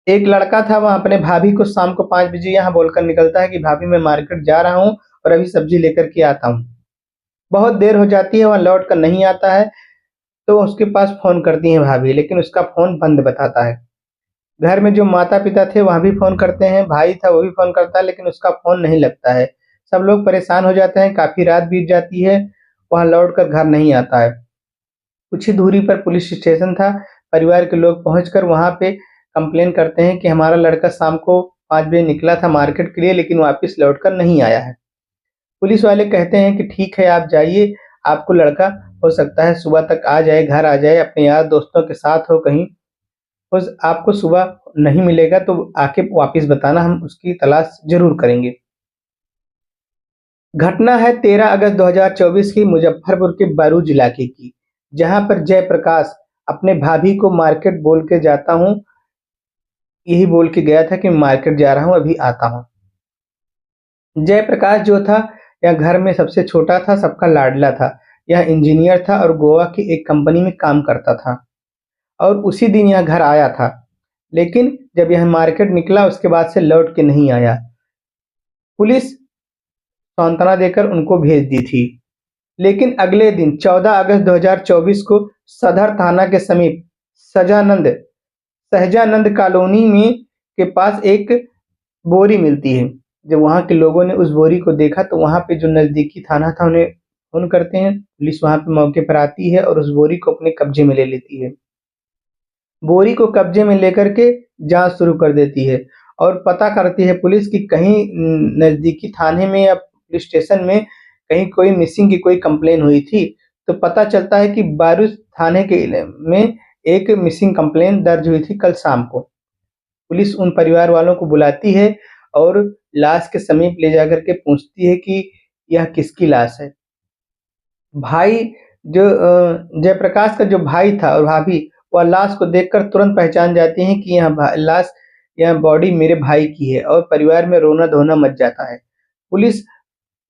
एक लड़का था, वह अपने भाभी को शाम को 5 बजे यहाँ बोलकर निकलता है कि भाभी मैं मार्केट जा रहा हूँ और अभी सब्जी लेकर के आता हूँ। बहुत देर हो जाती है, वह लौट कर नहीं आता है, तो उसके पास फ़ोन करती हैं भाभी, लेकिन उसका फ़ोन बंद बताता है। घर में जो माता-पिता थे वह भी फ़ोन करते हैं, भाई था वो भी फ़ोन करता है, लेकिन उसका फ़ोन नहीं लगता है। सब लोग परेशान हो जाते हैं, काफ़ी रात बीत जाती है, वह लौटकर घर नहीं आता है। कुछ ही दूरी पर पुलिस स्टेशन था, परिवार के लोग पहुँचकर वहाँ पे कंप्लेन करते हैं कि हमारा लड़का शाम को 5 बजे निकला था मार्केट के लिए, लेकिन वापस लौटकर नहीं आया है। पुलिस वाले कहते हैं कि ठीक है आप जाइए, आपको लड़का हो सकता है सुबह तक आ जाए, घर आ जाए, अपने यार दोस्तों के साथ हो कहीं, बस आपको सुबह नहीं मिलेगा तो आके वापस बताना, हम उसकी तलाश ज़रूर करेंगे। घटना है 13 अगस्त 2024 की मुज़फ्फरपुर के बारूज इलाके की, जहाँ पर जयप्रकाश अपने भाभी को मार्केट बोल के जाता हूँ, यही बोल के गया था कि मार्केट जा रहा हूँ, अभी आता हूँ। जयप्रकाश जो था, यह घर में सबसे छोटा था, सबका लाडला था। यह इंजीनियर था और गोवा की एक कंपनी में काम करता था और उसी दिन यह घर आया था। लेकिन जब यह मार्केट निकला उसके बाद से लौट के नहीं आया। पुलिस सांत्वना देकर उनको भेज दी थी। लेकिन अगले दिन 14 अगस्त 2024 को सदर थाना के समीप सजानंद सहजानंद कॉलोनी में के पास एक बोरी मिलती है। जब वहाँ के लोगों ने उस बोरी को देखा तो वहाँ पे जो नज़दीकी थाना था उन्हें फ़ोन करते हैं। पुलिस वहाँ पे मौके पर आती है और उस बोरी को अपने कब्जे में ले लेती है। बोरी को कब्जे में लेकर के जाँच शुरू कर देती है और पता करती है पुलिस कि कहीं नज़दीकी थाने में या पुलिस स्टेशन में कहीं कोई मिसिंग की कोई कंप्लेन हुई थी। तो पता चलता है कि बारूद थाने के में एक मिसिंग कंप्लेन दर्ज हुई थी कल शाम को। पुलिस उन परिवार वालों को बुलाती है और लाश के समीप ले जाकर के पूछती है कि यह किसकी लाश है? भाई जो जयप्रकाश का जो भाई था और भाभी, वह लाश को देखकर तुरंत पहचान जाती हैं कि यह बॉडी मेरे भाई की है और परिवार में रोना-धोना मच जाता है। पुलिस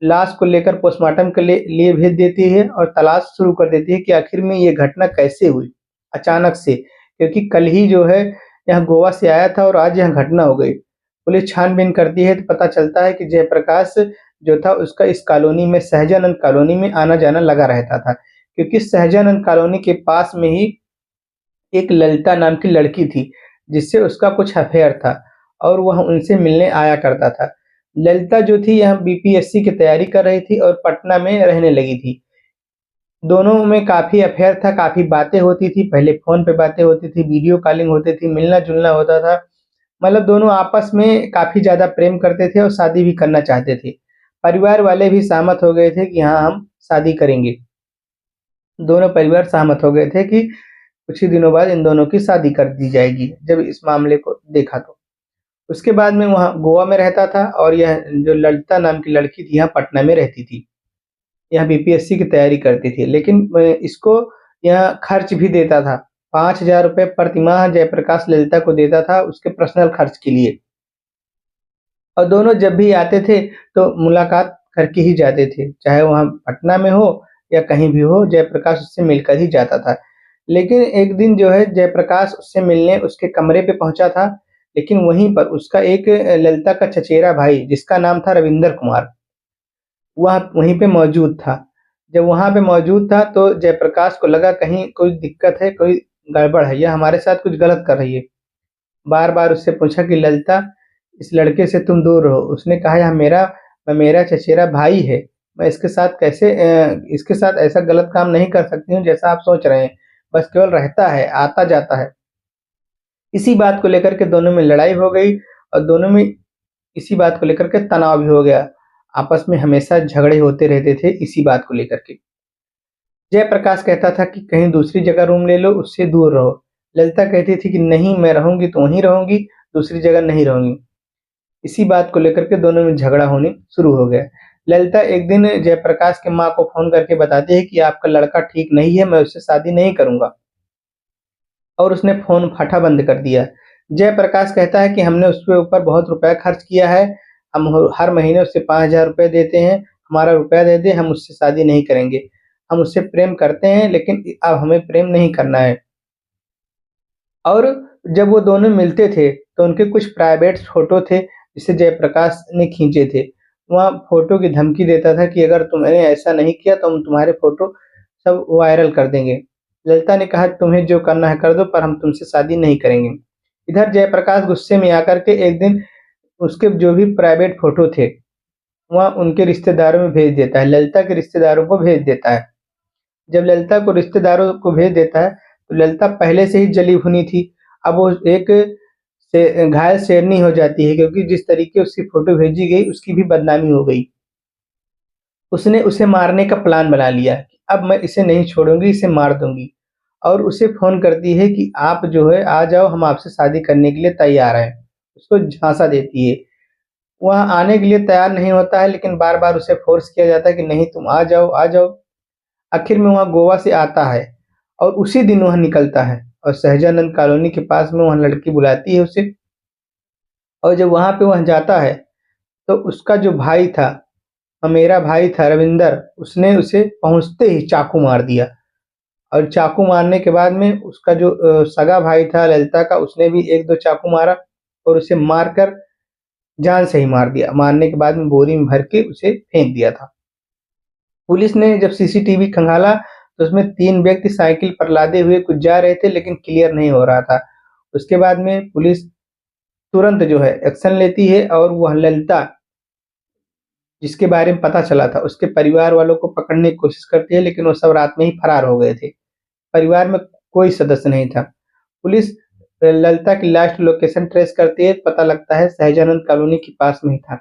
लाश को लेकर पोस्टमार्टम के लिए भेज देती है और तलाश शुरू कर देती है कि आखिर में ये घटना कैसे हुई, अचानक से। क्योंकि कल ही जो है यह गोवा से आया था और आज यह घटना हो गई। पुलिस छानबीन करती है तो पता चलता है कि जयप्रकाश जो था उसका इस कॉलोनी में सहजानंद कॉलोनी में आना-जाना लगा रहता था। क्योंकि सहजानंद कॉलोनी के पास में ही एक ललिता नाम की लड़की थी, जिससे उसका कुछ अफ़ेयर था और वह उनसे मिलने आया करता था। ललिता जो थी यह बीपीएससी की तैयारी कर रही थी और पटना में रहने लगी थी। दोनों में काफ़ी अफ़ेयर था, काफ़ी बातें होती थी, पहले फ़ोन पे बातें होती थी, वीडियो कॉलिंग होती थी, मिलना-जुलना होता था। मतलब दोनों आपस में काफ़ी ज़्यादा प्रेम करते थे और शादी भी करना चाहते थे। परिवार वाले भी सहमत हो गए थे कि हाँ, हम शादी करेंगे। दोनों परिवार सहमत हो गए थे कि कुछ ही दिनों बाद इन दोनों की शादी कर दी जाएगी, जब इस मामले को देखा तो। उसके बाद में वहाँ गोवा में रहता था और यह जो ललिता नाम की लड़की थी, यहाँ पटना में रहती थी। यह बीपीएससी की तैयारी करती थी, लेकिन इसको यह खर्च भी देता था। ₹5000 प्रतिमाह जयप्रकाश ललिता को देता था उसके पर्सनल खर्च के लिए। और दोनों जब भी आते थे, तो मुलाकात करके ही जाते थे, चाहे वहाँ पटना में हो या कहीं भी हो, जयप्रकाश उससे मिलकर ही जाता था। लेकिन एक दिन जो है जयप्रकाश उससे मिलने उसके कमरे पे पहुँचा था, लेकिन वहीं पर उसका एक ललिता का चचेरा भाई जिसका नाम था रविंदर कुमार, वह वहीं पे मौजूद था। जब वहाँ पे मौजूद था तो जयप्रकाश को लगा कहीं कोई दिक्कत है, कोई गड़बड़ है, यह हमारे साथ कुछ गलत कर रही है। बार-बार उससे पूछा कि ललिता इस लड़के से तुम दूर रहो। उसने कहा यह मेरा चचेरा भाई है। मैं इसके साथ ऐसा गलत काम नहीं कर सकती हूँ जैसा आप सोच रहे हैं। बस केवल रहता है, आता-जाता है। इसी बात को लेकर के दोनों में लड़ाई हो गई और दोनों में इसी बात को लेकर के तनाव भी हो गया। आपस में हमेशा झगड़े होते रहते थे इसी बात को लेकर के। जयप्रकाश कहता था कि कहीं दूसरी जगह रूम ले लो, उससे दूर रहो। ललिता कहती थी कि नहीं मैं रहूँगी तो वहीं रहूँगी, दूसरी जगह नहीं रहूँगी। इसी बात को लेकर के दोनों में झगड़ा होने शुरू हो गया। ललिता एक दिन जयप्रकाश की माँ को फ़ोन करके बताती है कि आपका लड़का ठीक नहीं है, मैं उससे शादी नहीं करूँगा और उसने फ़ोन फटा बंद कर दिया। जयप्रकाश कहता है कि हमने उसके ऊपर बहुत रुपया खर्च किया है, हम हर महीने उससे ₹5000 देते हैं, हमारा रुपया दे दे, हम उससे शादी नहीं करेंगे। हम उससे प्रेम करते हैं लेकिन अब हमें प्रेम नहीं करना है। और जब वो दोनों मिलते थे, तो उनके कुछ प्राइवेट फ़ोटो थे जिसे जयप्रकाश ने खींचे थे। वहाँ फ़ोटो की धमकी देता था कि अगर तुमने ऐसा नहीं किया तो हम तुम्हारे फ़ोटो सब वायरल कर देंगे। ललिता ने कहा तुम्हें जो करना है कर दो पर हम तुमसे शादी नहीं करेंगे। इधर जयप्रकाश गुस्से में आकर के एक दिन उसके जो भी प्राइवेट फ़ोटो थे, वह उनके रिश्तेदारों में भेज देता है, ललिता के रिश्तेदारों को भेज देता है। जब ललिता को रिश्तेदारों को भेज देता है, तो ललिता पहले से ही जली-भुनी थी। अब वो एक से घायल शेरनी हो जाती है क्योंकि जिस तरीके उसकी फ़ोटो भेजी गई, उसकी भी बदनामी हो गई। उसने उसे मारने का प्लान बना लिया कि अब मैं इसे नहीं छोड़ूँगी, इसे मार दूँगी और उसे फ़ोन करती है कि आप जो है आ जाओ, हम आपसे शादी करने के लिए तैयार हैं। उसको झांसा देती है। वह आने के लिए तैयार नहीं होता है लेकिन बार-बार उसे फ़ोर्स किया जाता है कि नहीं तुम आ जाओ, आ जाओ। आखिर में वह गोवा से आता है और उसी दिन वह निकलता है और सहजानंद कॉलोनी के पास में वह लड़की बुलाती है उसे और जब वहाँ पे वह जाता है, तो उसका जो भाई था, मेरा भाई था रविंदर, उसने उसे पहुँचते ही चाकू मार दिया और चाकू मारने के बाद में उसका जो सगा भाई था ललिता का, उसने भी 1-2 चाकू मारा और उसे मारकर जान से ही मार दिया। मारने के बाद में बोरी में भर के उसे फेंक दिया था। पुलिस ने जब सीसीटीवी खंगाला तो उसमें 3 व्यक्ति साइकिल पर लादे हुए कुछ जा रहे थे लेकिन क्लियर नहीं हो रहा था। उसके बाद में पुलिस तुरंत जो है एक्शन लेती है और वह ललिता जिसके बारे में पता चला था उसके परिवार वालों को पकड़ने की कोशिश करती है लेकिन वो सब रात में ही फरार हो गए थे। परिवार में कोई सदस्य नहीं था। पुलिस ललिता की लास्ट लोकेशन ट्रेस करती है, पता लगता है सहजानंद कॉलोनी के पास में ही था।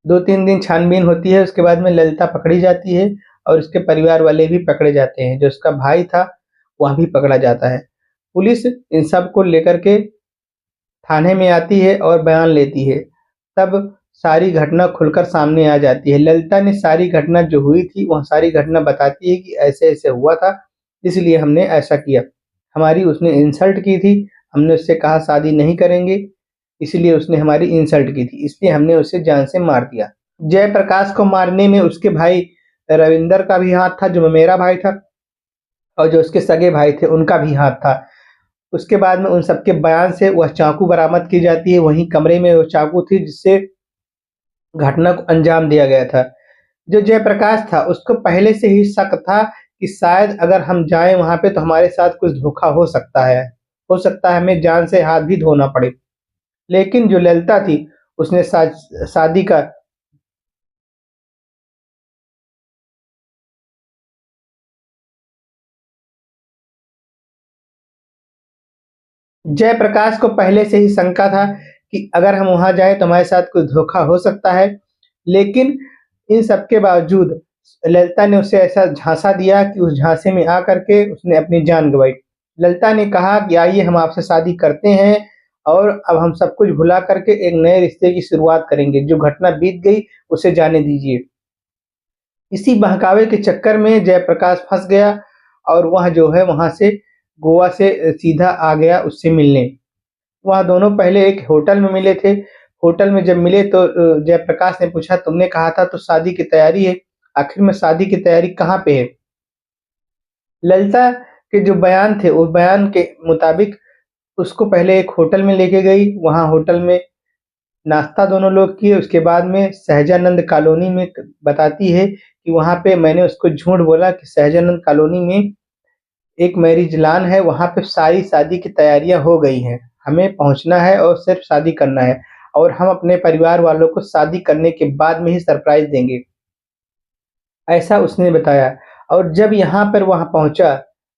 2-3 दिन छानबीन होती है, उसके बाद में ललिता पकड़ी जाती है और उसके परिवार वाले भी पकड़े जाते हैं। जो उसका भाई था, वह भी पकड़ा जाता है। पुलिस इन सब को लेकर के थाने में आती है और बयान लेती है। तब सारी घटना खुलकर सामने आ जाती है। ललिता ने सारी घटना जो हुई थी, वह सारी घटना बताती है कि ऐसे-ऐसे हुआ था, इसलिए हमने ऐसा किया। हमारी उसने इंसल्ट की थी, हमने उससे कहा शादी नहीं करेंगे, इसलिए उसने हमारी इंसल्ट की थी, इसलिए हमने उसे जान से मार दिया। जयप्रकाश को मारने में उसके भाई रविंदर का भी हाथ था, जो मेरा भाई था और जो उसके सगे भाई थे, उनका भी हाथ था। उसके बाद में उन सबके बयान से वह चाकू बरामद की जाती है, वहीं कमरे में वो चाकू थी जिससे घटना को अंजाम दिया गया था। जो जयप्रकाश था, उसको पहले से ही शक था कि शायद अगर हम जाएँ वहाँ पे तो हमारे साथ कुछ धोखा हो सकता है। हो सकता है हमें जान से हाथ भी धोना पड़े। लेकिन जो ललिता थी, उसने शादी का जयप्रकाश को पहले से ही शंका था कि अगर हम वहाँ जाएँ तो हमारे साथ कुछ धोखा हो सकता है। लेकिन इन सब के बावजूद ललिता ने उसे ऐसा झांसा दिया कि उस झांसे में आकर के उसने अपनी जान गँवाई। ललिता ने कहा कि आइए हम आपसे शादी करते हैं और अब हम सब कुछ भुला कर के एक नए रिश्ते की शुरुआत करेंगे। जो घटना बीत गई उसे जाने दीजिए। इसी बहकावे के चक्कर में जयप्रकाश फँस गया और वह जो है वहाँ से गोवा से सीधा आ गया उससे मिलने। वह दोनों पहले एक होटल में मिले थे। होटल में जब मिले तो जयप्रकाश ने पूछा तुमने कहा था तो शादी की तैयारी है, आखिर में शादी की तैयारी कहाँ पे है? ललिता के जो बयान थे, उस बयान के मुताबिक उसको पहले एक होटल में लेके गई, वहाँ होटल में नाश्ता दोनों लोग किए, उसके बाद में सहजानंद कॉलोनी में बताती है कि वहाँ पे मैंने उसको झूठ बोला कि सहजानंद कॉलोनी में एक मैरिज लॉन है, वहाँ पे सारी शादी की तैयारियाँ हो गई हैं। हमें पहुँचना है और सिर्फ़ शादी करना है और हम अपने परिवार वालों को शादी करने के बाद में ही सरप्राइज़ देंगे। ऐसा उसने बताया और जब यहाँ पर वहाँ पहुँचा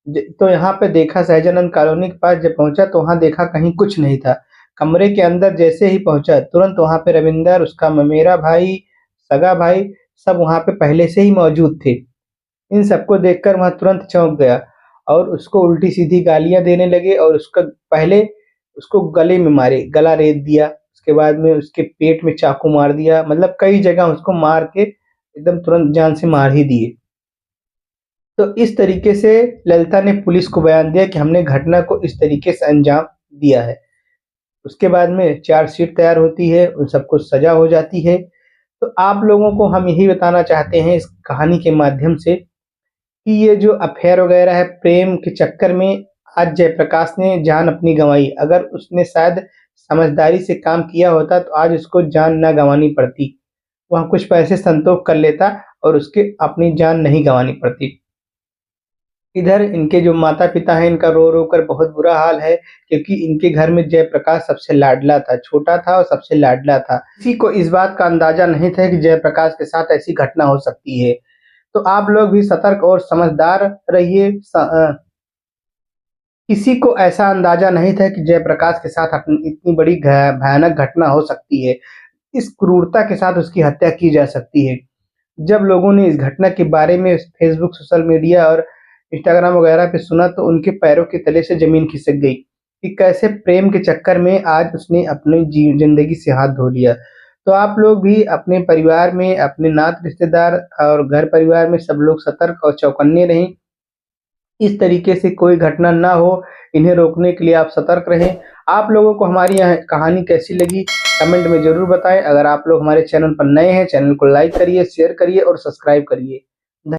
तो यहाँ पे देखा सहजानंद कॉलोनी के पास जब पहुँचा तो वहाँ देखा कहीं कुछ नहीं था। कमरे के अंदर जैसे ही पहुँचा तुरंत वहाँ पे रविंदर, उसका ममेरा भाई, सगा भाई सब वहाँ पे पहले से ही मौजूद थे। इन सबको देखकर वह तुरंत चौंक गया और उसको उल्टी-सीधी गालियाँ देने लगे और उसका पहले उसको गले में मारे, गला रेत दिया, उसके बाद में उसके पेट में चाकू मार दिया, मतलब कई जगह उसको मार के एकदम तुरंत जान से मार ही दिए। तो इस तरीके से ललिता ने पुलिस को बयान दिया कि हमने घटना को इस तरीके से अंजाम दिया है। उसके बाद में चार्जशीट तैयार होती है, उन सबको सज़ा हो जाती है। तो आप लोगों को हम यही बताना चाहते हैं इस कहानी के माध्यम से कि ये जो अफ़ेयर वग़ैरह है, प्रेम के चक्कर में आज जयप्रकाश ने जान अपनी गँवाई। अगर उसने शायद समझदारी से काम किया होता तो आज उसको जान ना गंवानी पड़ती। वह कुछ पैसे संतोष कर लेता और उसके अपनी जान नहीं गंवानी पड़ती। इधर इनके जो माता-पिता हैं, इनका रो-रो कर बहुत बुरा हाल है, क्योंकि इनके घर में जयप्रकाश सबसे लाडला था, छोटा था और सबसे लाडला था। किसी को इस बात का अंदाज़ा नहीं था कि जयप्रकाश के साथ ऐसी घटना हो सकती है। तो आप लोग भी सतर्क और समझदार रहिए। किसी को ऐसा अंदाज़ा नहीं था कि जयप्रकाश के साथ इतनी बड़ी भयानक घटना हो सकती है। इस क्रूरता के साथ उसकी हत्या की जा सकती है। जब लोगों ने इस घटना के बारे में फेसबुक, सोशल मीडिया और इंस्टाग्राम वगैरह पे सुना तो उनके पैरों के तले से ज़मीन खिसक गई कि कैसे प्रेम के चक्कर में आज उसने अपनी ज़िंदगी से हाथ धो लिया। तो आप लोग भी अपने परिवार में, अपने नात रिश्तेदार और घर परिवार में सब लोग सतर्क और चौकन्ने रहें। इस तरीके से कोई घटना ना हो, इन्हें रोकने के लिए आप सतर्क रहें। आप लोगों को हमारी यह कहानी कैसी लगी, कमेंट में ज़रूर बताएँ। अगर आप लोग हमारे चैनल पर नए हैं, चैनल को लाइक करिए, शेयर करिए और सब्सक्राइब करिए।